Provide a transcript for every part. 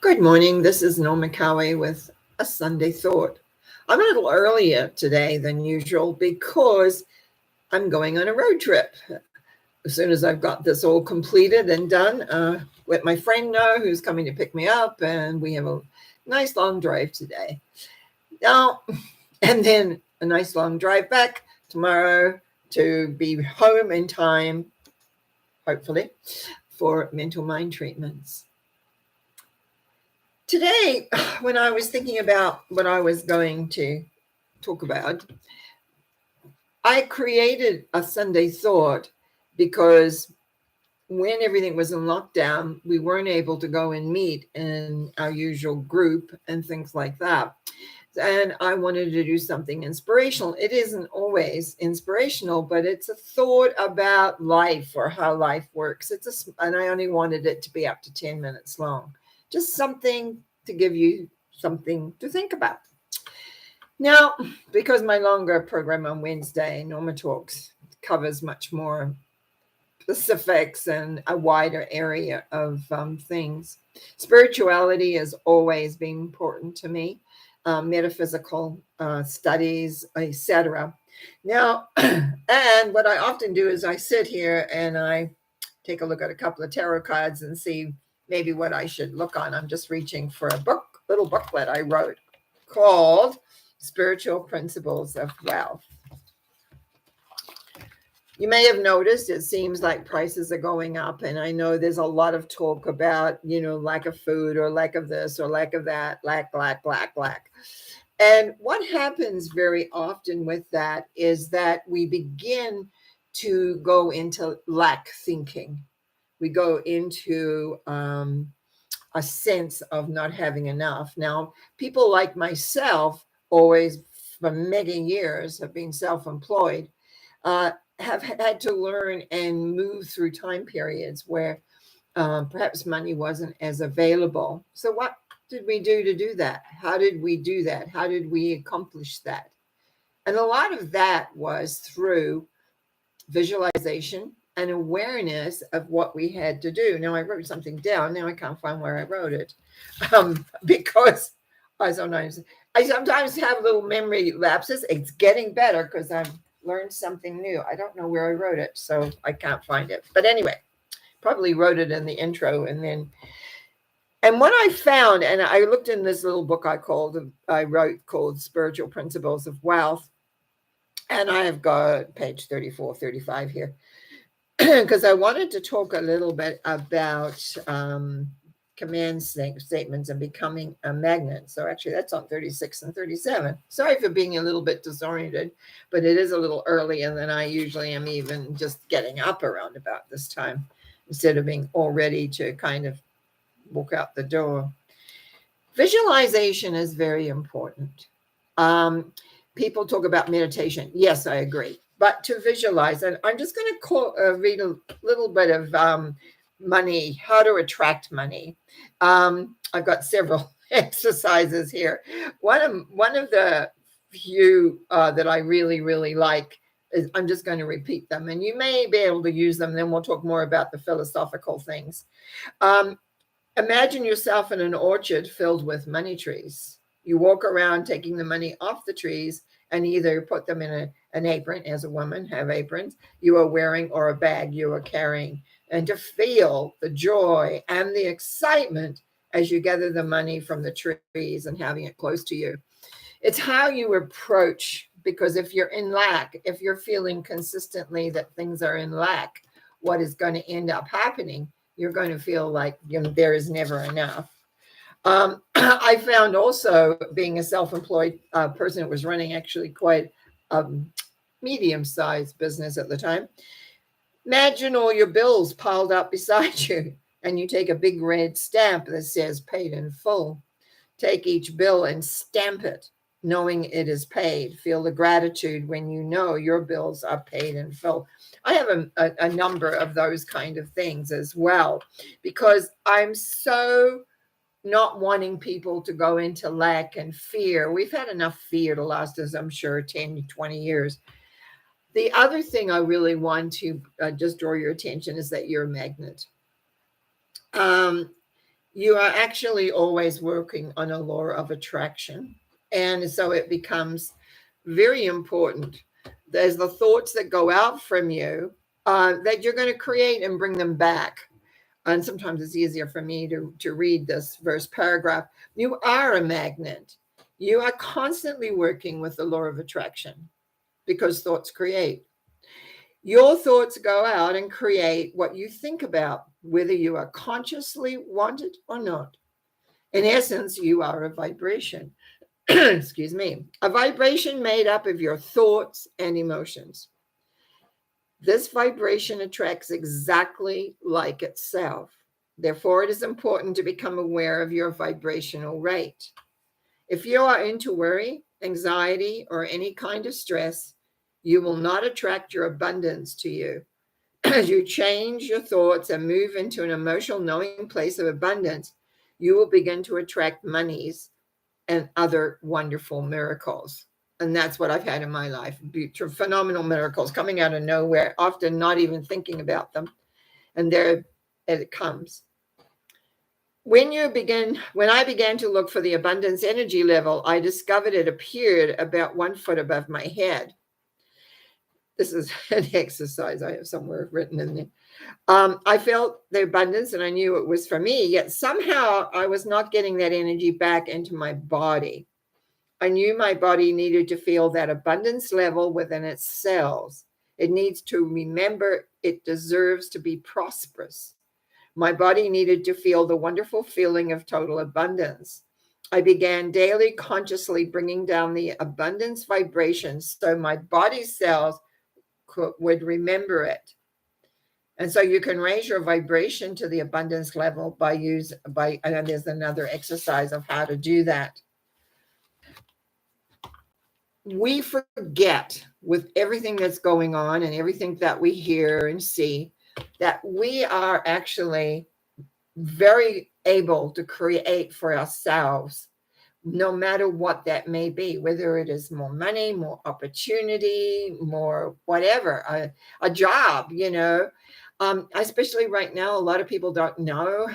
Good morning. This is Norma Cowie with a Sunday thought. I'm a little earlier today than usual because I'm going on a road trip. As soon as I've got this all completed and done, let my friend know who's coming to pick me up, and we have a nice long drive today. Now, and then a nice long drive back tomorrow to be home in time, hopefully, for mental mind treatments. Today, when I was thinking about what I was going to talk about, I created a Sunday thought because when everything was in lockdown, we weren't able to go and meet in our usual group and things like that. And I wanted to do something inspirational. It isn't always inspirational, but it's a thought about life or how life works. And I only wanted it to be up to 10 minutes long. Just something to give you something to think about. Now, because my longer program on Wednesday, Norma Talks, covers much more specifics and a wider area of things. Spirituality has always been important to me, metaphysical studies, etc. Now, and what I often do is I sit here and I take a look at a couple of tarot cards and see maybe what I should look on. I'm just reaching for a little booklet I wrote called Spiritual Principles of Wealth. You may have noticed it seems like prices are going up, and I know there's a lot of talk about, lack of food or lack of this or lack of that, lack. And what happens very often with that is that we begin to go into lack thinking. We go into a sense of not having enough. Now, people like myself, always for many years, have been self-employed. Have had to learn and move through time periods where perhaps money wasn't as available. So, what did we do that? How did we do that? How did we accomplish that? And a lot of that was through visualization and awareness of what we had to do. Now, I wrote something down. Now I can't find where I wrote it because I sometimes have little memory lapses. It's getting better because I've learned something new. I don't know where I wrote it, so I can't find it. But anyway, probably wrote it in the intro. And what I found, and I looked in this little book I wrote called Spiritual Principles of Wealth. And I have got page 34, 35 here, because I wanted to talk a little bit about command statements and becoming a magnet. So actually that's on 36 and 37. Sorry for being a little bit disoriented, but it is a little early, and then I usually am even just getting up around about this time instead of being all ready to kind of walk out the door. Visualization is very important. People talk about meditation. Yes, I agree. But to visualize, and I'm just going to read a little bit of money, how to attract money. I've got several exercises here. One of the few that I really, really like is, I'm just going to repeat them, and you may be able to use them. Then we'll talk more about the philosophical things. Imagine yourself in an orchard filled with money trees. You walk around taking the money off the trees and either put them in an apron, as a woman have aprons you are wearing, or a bag you are carrying, and to feel the joy and the excitement as you gather the money from the trees and having it close to you. It's how you approach, because if you're in lack, if you're feeling consistently that things are in lack, what is going to end up happening? You're going to feel like there is never enough. I found also, being a self-employed person that was running actually quite a medium-sized business at the time, imagine all your bills piled up beside you, and you take a big red stamp that says paid in full. Take each bill and stamp it, knowing it is paid. Feel the gratitude when you know your bills are paid in full. I have a number of those kind of things as well, because I'm so not wanting people to go into lack and fear. We've had enough fear to last us, I'm sure, 10, 20 years. The other thing I really want to just draw your attention is that you're a magnet. you are actually always working on a law of attraction. And so it becomes very important. There's the thoughts that go out from you that you're going to create and bring them back. And sometimes it's easier for me to read this verse paragraph. You are a magnet. You are constantly working with the law of attraction because thoughts create. Your thoughts go out and create what you think about, whether you are consciously want it or not. In essence, you are a vibration. Excuse me. A vibration made up of your thoughts and emotions. This vibration attracts exactly like itself. Therefore, it is important to become aware of your vibrational rate. If you are into worry, anxiety, or any kind of stress, you will not attract your abundance to you. As you change your thoughts and move into an emotional knowing place of abundance, you will begin to attract monies and other wonderful miracles. And that's what I've had in my life. Phenomenal miracles coming out of nowhere, often not even thinking about them. And there it comes. When I began to look for the abundance energy level, I discovered it appeared about 1 foot above my head. This is an exercise I have somewhere written in there. I felt the abundance and I knew it was for me, yet somehow I was not getting that energy back into my body. I knew my body needed to feel that abundance level within its cells. It needs to remember it deserves to be prosperous. My body needed to feel the wonderful feeling of total abundance. I began daily consciously bringing down the abundance vibrations so my body cells would remember it. And so you can raise your vibration to the abundance level and there's another exercise of how to do that. We forget with everything that's going on and everything that we hear and see that we are actually very able to create for ourselves, no matter what that may be, whether it is more money, more opportunity, more whatever, a job, especially right now, a lot of people don't know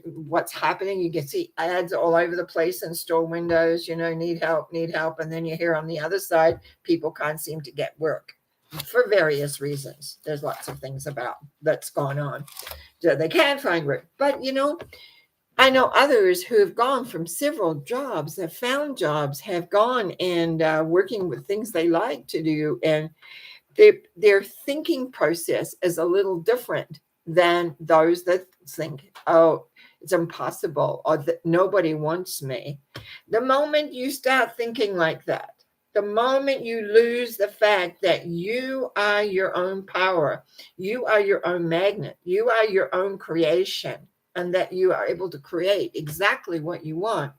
what's happening. You can see ads all over the place in store windows, need help. And then you hear on the other side, people can't seem to get work for various reasons. There's lots of things about that's going on. So they can't find work. But, I know others who have gone from several jobs, have found jobs, have gone and working with things they like to do. And their thinking process is a little different than those that think, oh, it's impossible or that nobody wants me. The moment you start thinking like that, the moment you lose the fact that you are your own power, you are your own magnet, you are your own creation, and that you are able to create exactly what you want,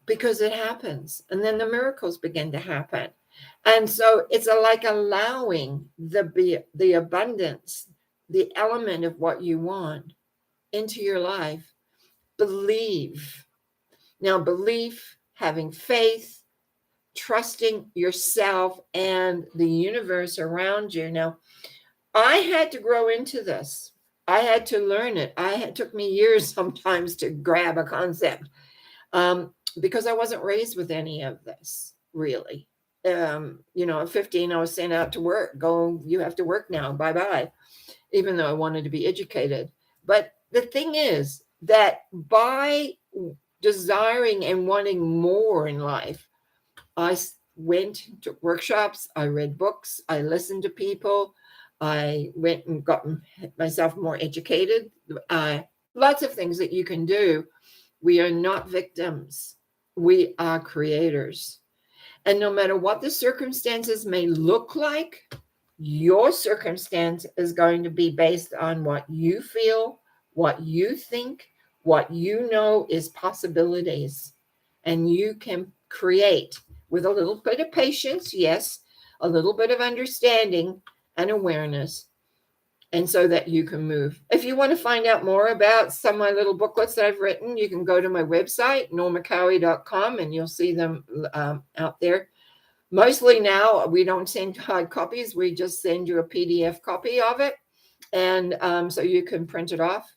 because it happens. And then the miracles begin to happen. And so it's like allowing the abundance, the element of what you want into your life. Believe. Now, belief, having faith, trusting yourself and the universe around you. Now, I had to grow into this. I had to learn it. It took me years sometimes to grab a concept because I wasn't raised with any of this, really. At 15, I was sent out to work. Go, you have to work now. Bye-bye. Even though I wanted to be educated. But the thing is that by desiring and wanting more in life, I went to workshops, I read books, I listened to people, I went and got myself more educated. Lots of things that you can do. We are not victims. We are creators. And no matter what the circumstances may look like, your circumstance is going to be based on what you feel, what you think, what you know is possibilities. And you can create with a little bit of patience, yes, a little bit of understanding and awareness, and so that you can move. If you want to find out more about some of my little booklets that I've written, you can go to my website, normacowie.com, and you'll see them out there. Mostly now, we don't send hard copies. We just send you a PDF copy of it. And so you can print it off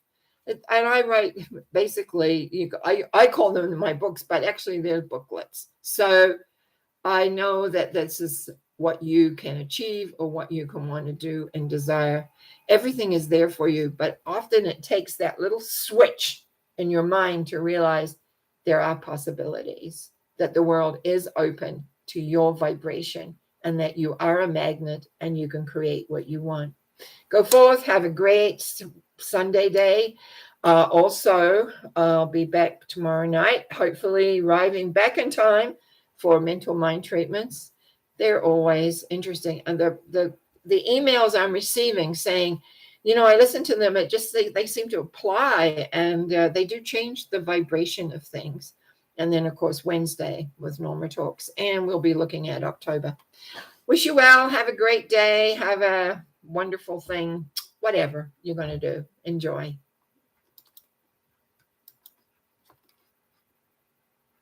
And I write basically, I call them my books, but actually they're booklets. So I know that this is what you can achieve or what you can want to do and desire. Everything is there for you, but often it takes that little switch in your mind to realize there are possibilities, that the world is open to your vibration, and that you are a magnet and you can create what you want. Go forth, have a great Sunday day. Also, I'll be back tomorrow night, hopefully arriving back in time for mental mind treatments. They're always interesting. And the emails I'm receiving saying, I listen to them, they seem to apply, and they do change the vibration of things. And then, of course, Wednesday with Norma Talks, and we'll be looking at October. Wish you well. Have a great day. Have a wonderful thing. Whatever you're going to do, enjoy.